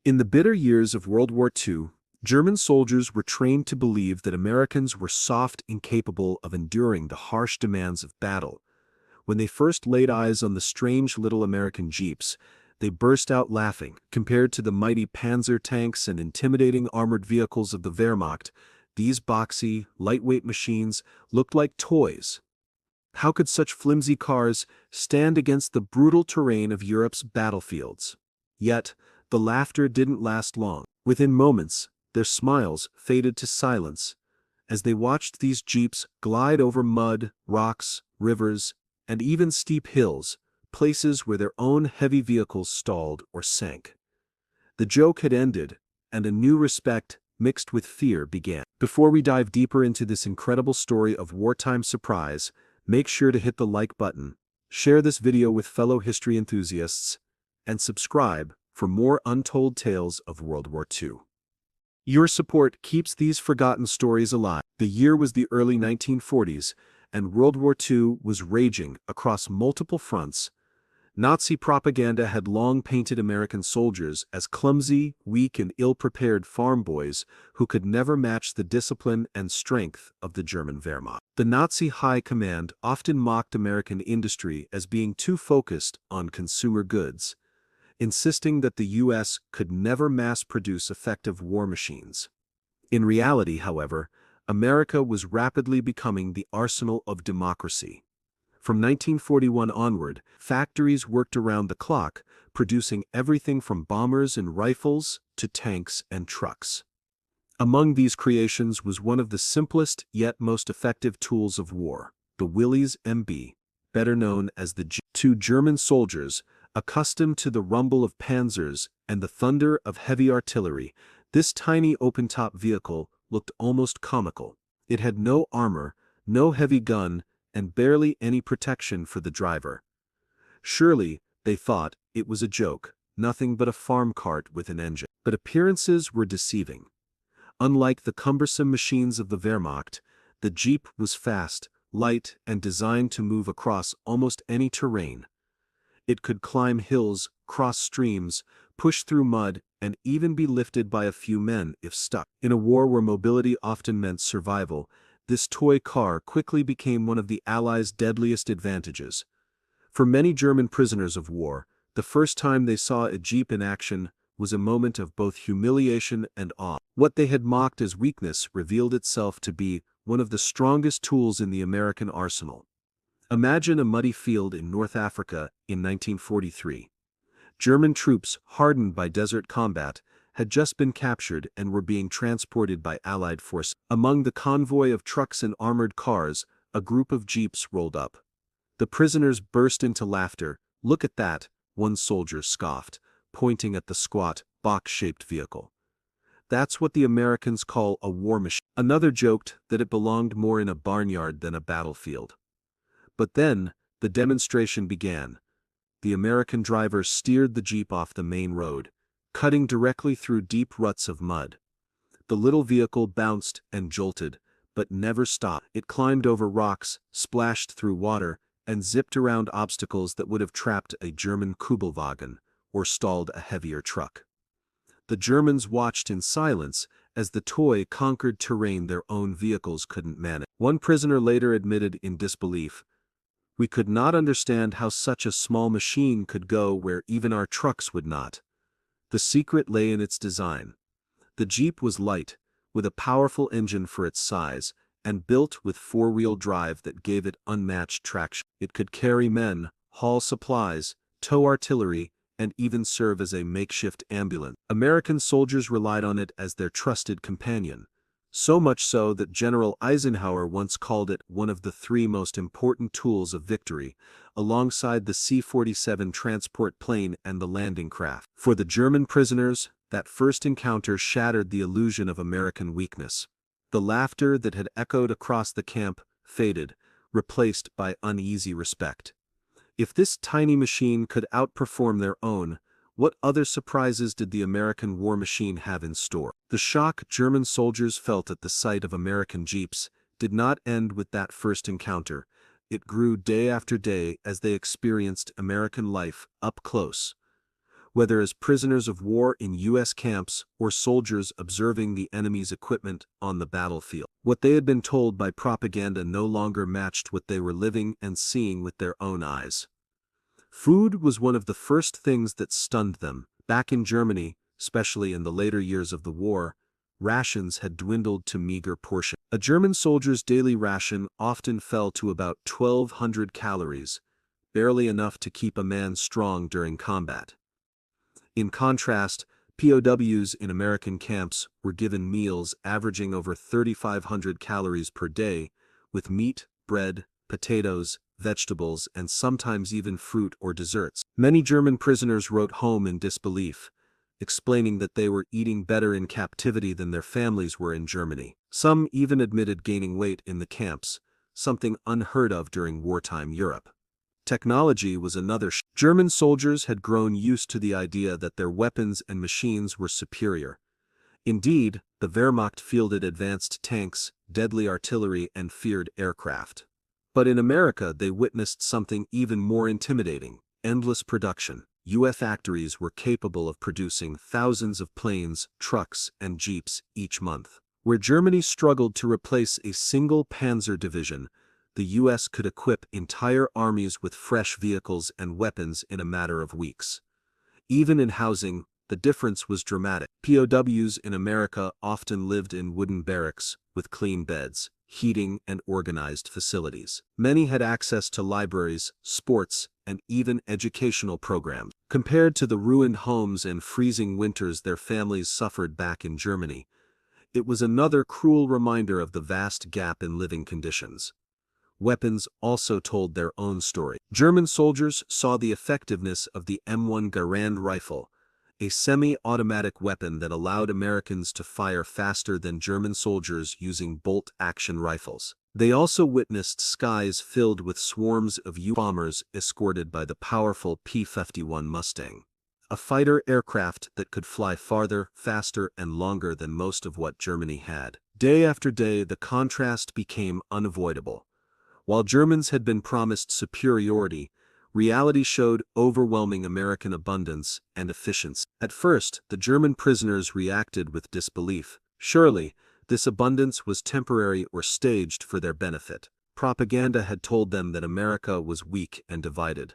In the bitter years of World War II, German soldiers were trained to believe that Americans were soft, incapable of enduring the harsh demands of battle. When they first laid eyes on the strange little American Jeeps, they burst out laughing. Compared to the mighty Panzer tanks and intimidating armored vehicles of the Wehrmacht, these boxy, lightweight machines looked like toys. How could such flimsy cars stand against the brutal terrain of Europe's battlefields? Yet, the laughter didn't last long. Within moments, their smiles faded to silence as they watched these Jeeps glide over mud, rocks, rivers, and even steep hills, places where their own heavy vehicles stalled or sank. The joke had ended, and a new respect mixed with fear began. Before we dive deeper into this incredible story of wartime surprise, make sure to hit the like button, share this video with fellow history enthusiasts, and subscribe for more untold tales of World War II. Your support keeps these forgotten stories alive. The year was the early 1940s, and World War II was raging across multiple fronts. Nazi propaganda had long painted American soldiers as clumsy, weak, and ill-prepared farm boys who could never match the discipline and strength of the German Wehrmacht. The Nazi high command often mocked American industry as being too focused on consumer goods, insisting that the U.S. could never mass-produce effective war machines. In reality, however, America was rapidly becoming the arsenal of democracy. From 1941 onward, factories worked around the clock, producing everything from bombers and rifles to tanks and trucks. Among these creations was one of the simplest yet most effective tools of war, the Willys MB, better known as the Jeep. To German soldiers, accustomed to the rumble of Panzers and the thunder of heavy artillery, this tiny open-top vehicle looked almost comical. It had no armor, no heavy gun, and barely any protection for the driver. Surely, they thought, it was a joke, nothing but a farm cart with an engine. But appearances were deceiving. Unlike the cumbersome machines of the Wehrmacht, the Jeep was fast, light, and designed to move across almost any terrain. It could climb hills, cross streams, push through mud, and even be lifted by a few men if stuck. In a war where mobility often meant survival, this toy car quickly became one of the Allies' deadliest advantages. For many German prisoners of war, the first time they saw a Jeep in action was a moment of both humiliation and awe. What they had mocked as weakness revealed itself to be one of the strongest tools in the American arsenal. Imagine a muddy field in North Africa in 1943. German troops, hardened by desert combat, had just been captured and were being transported by Allied forces. Among the convoy of trucks and armored cars, a group of Jeeps rolled up. The prisoners burst into laughter. "Look at that," one soldier scoffed, pointing at the squat, box-shaped vehicle. "That's what the Americans call a war machine." Another joked that it belonged more in a barnyard than a battlefield. But then, the demonstration began. The American driver steered the Jeep off the main road, cutting directly through deep ruts of mud. The little vehicle bounced and jolted, but never stopped. It climbed over rocks, splashed through water, and zipped around obstacles that would have trapped a German Kübelwagen or stalled a heavier truck. The Germans watched in silence as the toy conquered terrain their own vehicles couldn't manage. One prisoner later admitted in disbelief, "We could not understand how such a small machine could go where even our trucks would not." The secret lay in its design. The Jeep was light, with a powerful engine for its size, and built with four-wheel drive that gave it unmatched traction. It could carry men, haul supplies, tow artillery, and even serve as a makeshift ambulance. American soldiers relied on it as their trusted companion, so much so that General Eisenhower once called it one of the three most important tools of victory, alongside the C-47 transport plane and the landing craft. For the German prisoners, that first encounter shattered the illusion of American weakness. The laughter that had echoed across the camp faded, replaced by uneasy respect. If this tiny machine could outperform their own, what other surprises did the American war machine have in store? The shock German soldiers felt at the sight of American Jeeps did not end with that first encounter. It grew day after day as they experienced American life up close. whether as prisoners of war in U.S. camps or soldiers observing the enemy's equipment on the battlefield. What they had been told by propaganda no longer matched what they were living and seeing with their own eyes. Food was one of the first things that stunned them. Back in Germany, especially in the later years of the war, rations had dwindled to meager portions. A German soldier's daily ration often fell to about 1,200 calories, barely enough to keep a man strong during combat. In contrast, POWs in American camps were given meals averaging over 3,500 calories per day, with meat, bread, potatoes, vegetables, and sometimes even fruit or desserts. Many German prisoners wrote home in disbelief, explaining that they were eating better in captivity than their families were in Germany. Some even admitted gaining weight in the camps, something unheard of during wartime Europe. Technology was another. German soldiers had grown used to the idea that their weapons and machines were superior. Indeed, the Wehrmacht fielded advanced tanks, deadly artillery, and feared aircraft. But in America they witnessed something even more intimidating: endless production. U.S. factories were capable of producing thousands of planes, trucks, and jeeps each month. Where Germany struggled to replace a single Panzer division, the U.S. could equip entire armies with fresh vehicles and weapons in a matter of weeks. Even in housing, the difference was dramatic. POWs in America often lived in wooden barracks, with clean beds, heating, and organized facilities. Many had access to libraries, sports, and even educational programs. Compared to the ruined homes and freezing winters their families suffered back in Germany, it was another cruel reminder of the vast gap in living conditions. Weapons also told their own story. German soldiers saw the effectiveness of the M1 Garand rifle, a semi-automatic weapon that allowed Americans to fire faster than German soldiers using bolt-action rifles. They also witnessed skies filled with swarms of U bombers escorted by the powerful P-51 Mustang, a fighter aircraft that could fly farther, faster, and longer than most of what Germany had. Day after day, the contrast became unavoidable. While Germans had been promised superiority, reality showed overwhelming American abundance and efficiency. At first, the German prisoners reacted with disbelief. Surely, this abundance was temporary or staged for their benefit. Propaganda had told them that America was weak and divided,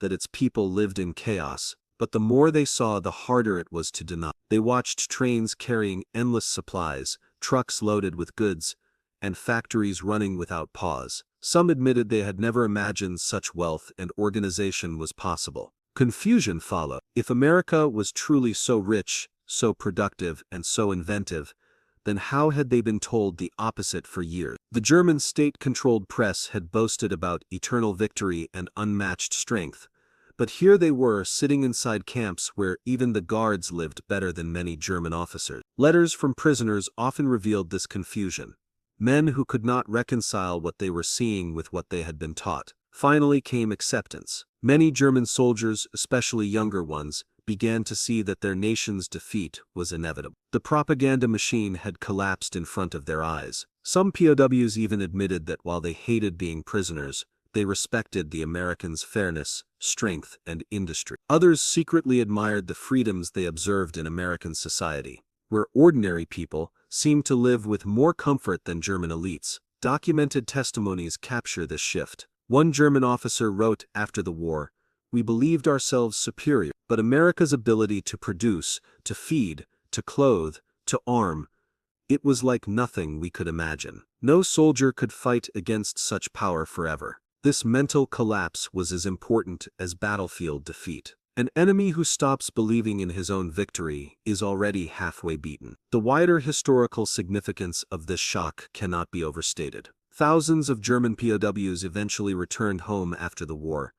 that its people lived in chaos, but the more they saw, the harder it was to deny. They watched trains carrying endless supplies, trucks loaded with goods, and factories running without pause. Some admitted they had never imagined such wealth and organization was possible. Confusion followed. If America was truly so rich, so productive, and so inventive, then how had they been told the opposite for years? The German state-controlled press had boasted about eternal victory and unmatched strength, but here they were sitting inside camps where even the guards lived better than many German officers. Letters from prisoners often revealed this confusion. Men who could not reconcile what they were seeing with what they had been taught. Finally came acceptance. Many German soldiers, especially younger ones, began to see that their nation's defeat was inevitable. The propaganda machine had collapsed in front of their eyes. Some POWs even admitted that while they hated being prisoners, they respected the Americans' fairness, strength, and industry. Others secretly admired the freedoms they observed in American society, where ordinary people seemed to live with more comfort than German elites. Documented testimonies capture this shift. One German officer wrote after the war, "We believed ourselves superior, but America's ability to produce, to feed, to clothe, to arm, it was like nothing we could imagine. No soldier could fight against such power forever." This mental collapse was as important as battlefield defeat. An enemy who stops believing in his own victory is already halfway beaten. The wider historical significance of this shock cannot be overstated. Thousands of German POWs eventually returned home after the war,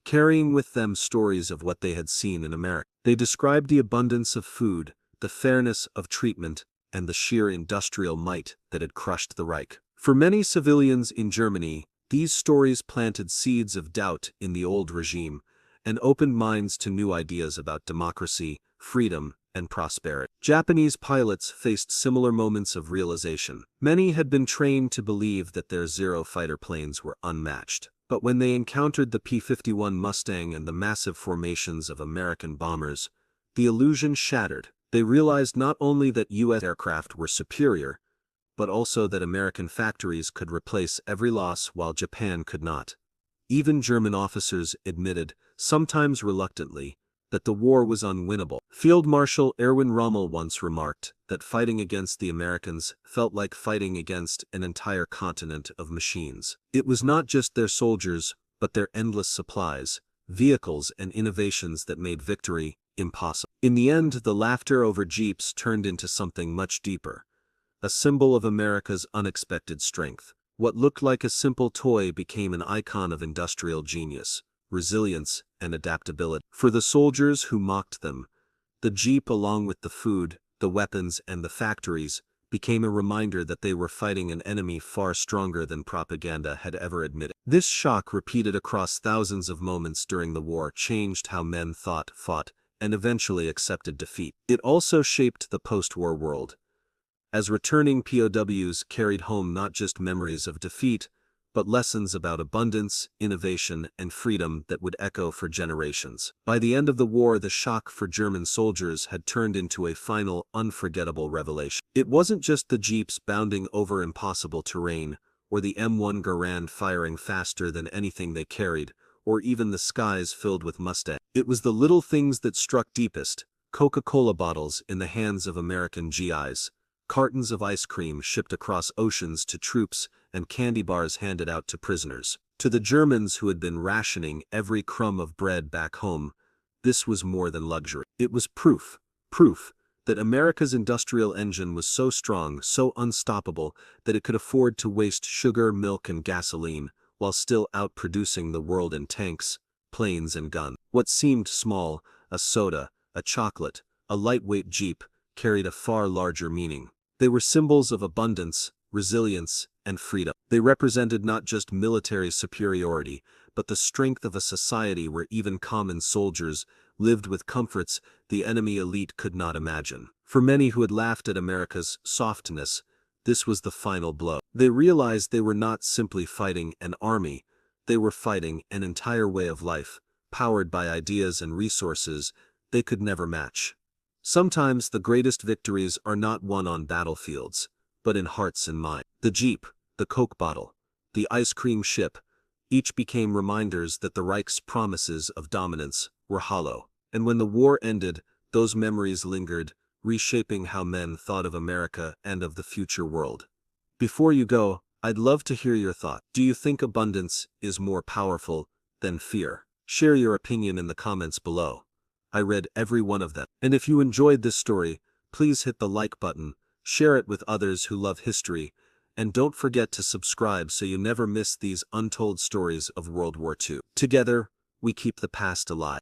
carrying with them stories of what they had seen in America. They described the abundance of food, the fairness of treatment, and the sheer industrial might that had crushed the Reich. For many civilians in Germany, these stories planted seeds of doubt in the old regime and opened minds to new ideas about democracy, freedom, and prosperity. Japanese pilots faced similar moments of realization. Many had been trained to believe that their Zero fighter planes were unmatched. But when they encountered the P-51 Mustang and the massive formations of American bombers, the illusion shattered. They realized not only that U.S. aircraft were superior, but also that American factories could replace every loss while Japan could not. Even German officers admitted, sometimes reluctantly, that the war was unwinnable. Field Marshal Erwin Rommel once remarked that fighting against the Americans felt like fighting against an entire continent of machines. It was not just their soldiers, but their endless supplies, vehicles, and innovations that made victory impossible. In the end, the laughter over Jeeps turned into something much deeper, a symbol of America's unexpected strength. What looked like a simple toy became an icon of industrial genius, resilience, and adaptability. For the soldiers who mocked them, the Jeep, along with the food, the weapons, and the factories, became a reminder that they were fighting an enemy far stronger than propaganda had ever admitted. This shock, repeated across thousands of moments during the war, changed how men thought, fought, and eventually accepted defeat. It also shaped the post-war world, as returning POWs carried home not just memories of defeat, but lessons about abundance, innovation, and freedom that would echo for generations. By the end of the war, the shock for German soldiers had turned into a final, unforgettable revelation. It wasn't just the Jeeps bounding over impossible terrain, or the M1 Garand firing faster than anything they carried, or even the skies filled with Mustangs. It was the little things that struck deepest: Coca-Cola bottles in the hands of American GIs, cartons of ice cream shipped across oceans to troops, and candy bars handed out to prisoners. To the Germans who had been rationing every crumb of bread back home, this was more than luxury. It was proof that America's industrial engine was so strong, so unstoppable, that it could afford to waste sugar, milk, and gasoline, while still outproducing the world in tanks, planes, and guns. What seemed small, a soda, a chocolate, a lightweight Jeep, carried a far larger meaning. They were symbols of abundance, resilience, and freedom. They represented not just military superiority, but the strength of a society where even common soldiers lived with comforts the enemy elite could not imagine. For many who had laughed at America's softness, this was the final blow. They realized they were not simply fighting an army, they were fighting an entire way of life, powered by ideas and resources they could never match. Sometimes the greatest victories are not won on battlefields, but in hearts and minds. The Jeep, the Coke bottle, the ice cream ship, each became reminders that the Reich's promises of dominance were hollow. And when the war ended, those memories lingered, reshaping how men thought of America and of the future world. Before you go, I'd love to hear your thoughts. Do you think abundance is more powerful than fear? Share your opinion in the comments below. I read every one of them. And if you enjoyed this story, please hit the like button, share it with others who love history, and don't forget to subscribe so you never miss these untold stories of World War II. Together, we keep the past alive.